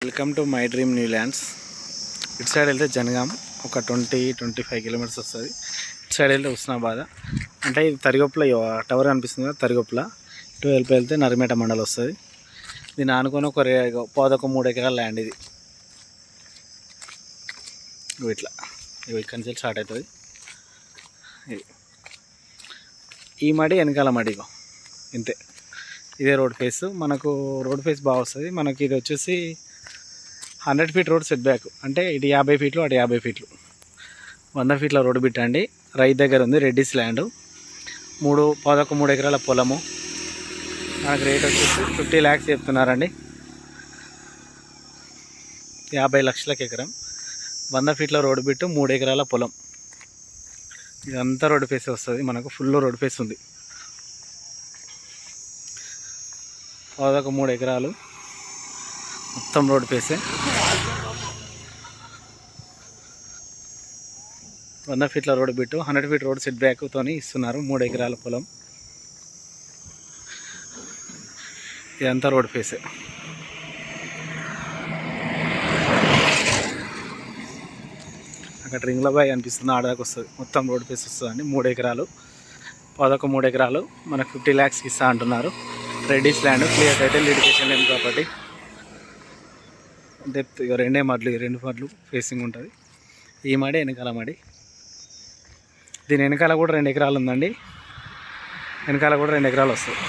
Welcome to my dream new lands. ఇటు side వెళ్తే జనగాం ఒక 20-25 కిలోమీటర్స్ వస్తుంది. ఇటు సైడ్ వెళ్తే హుస్నాబాద్, అంటే ఇది తరిగొప్పల టవర్ కనిపిస్తుంది కదా, తరిగొప్పల. ఇటు వెళ్తే నరిమేట మండలం వస్తుంది. దీన్ని ఆనుకొని ఒక 3 ఎకరాల ల్యాండ్ ఇది. ఇట్లా ఇక్కడి నుంచి స్టార్ట్ అవుతుంది. ఈ మడి వెనకాల మడి ఇంతే. ఇదే రోడ్ ఫేస్, మనకు రోడ్ ఫేస్ బాగా వస్తుంది. మనకి ఇది వచ్చేసి 100 ఫీట్ రోడ్ సెట్ బ్యాక్, అంటే ఇటు 50 ఫీట్లు అటు 50 ఫీట్లు, 100 ఫీట్ల రోడ్డు బిట్టండి. రైతు దగ్గర ఉంది, రెడ్డిస్ ల్యాండ్. 3 ఎకరాల పొలము. మనకు రేట్ వచ్చేసి 50 lakhs చెప్తున్నారండి. 50 లక్షలకు ఎకరం, 100 ఫీట్ల రోడ్డు బిట్టు, 3 ఎకరాల పొలం. ఇదంతా రోడ్డు ఫేస్ వస్తుంది. మనకు ఫుల్ రోడ్డు ఫేస్ ఉంది. 3 ఎకరాలు మొత్తం రోడ్డు ఫేసే. 100 ఫీట్ల road bit, 100 feet road set బ్యాక్తో ఇస్తున్నారు. 3 ఎకరాల పొలం. ఇదంతా రోడ్ ఫేసే. అక్కడ రింగ్లబాయ్ అనిపిస్తుంది, ఆడదాకా వస్తుంది. మొత్తం రోడ్ ఫేస్ వస్తుంది అండి. 3 ఎకరాలు, 3 ఎకరాలు మనకు 50 lakhs ఇస్తా అంటున్నారు. రెడ్డిస్ ల్యాండ్, క్లియర్ టైటిల్, ఎడ్యుకేషన్ లేని ప్రాపర్టీ. డెప్త్ ఇక 2 మడ్లు, 2 మడ్లు ఫేసింగ్ ఉంటుంది. ఈ మడి వెనకాల మడి. దీని వెనకాల కూడా 2 ఎకరాలు ఉందండి. వెనకాల కూడా 2 ఎకరాలు వస్తుంది.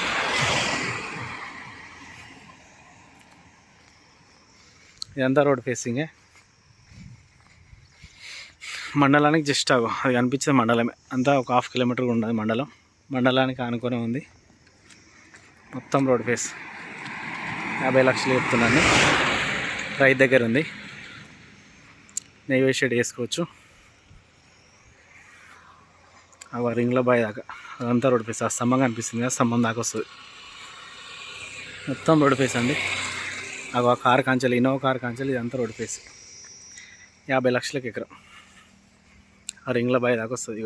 ఇదంతా రోడ్ ఫేసింగే. మండలానికి జస్ట్ అది కనిపించే మండలమే, అంతా ఒక 1/2 కిలోమీటర్ ఉన్నది మండలం. మండలానికి ఆనుకొని ఉంది. మొత్తం రోడ్ ఫేస్. 50 లక్షలు చెప్తున్నాను. రైతు దగ్గర ఉంది. నెగోషియేట్ చేసుకోవచ్చు. ఆ రింగ్ల బాయ్ దాకా అదంతా రోడ్ ఫేస్. ఆ స్తంభం కనిపిస్తుంది కదా, స్తంభం దాకా వస్తుంది. మొత్తం రోడ్ ఫేస్ అండి. ఆ కార్ కాంచెలు, ఇన్నోవా కార్ కాంచెలు, ఇదంతా రోడ్ ఫేస్. 50 లక్షలకు ఎకరం. ఆ రింగ్ల బాయ్ దాకా వస్తుంది.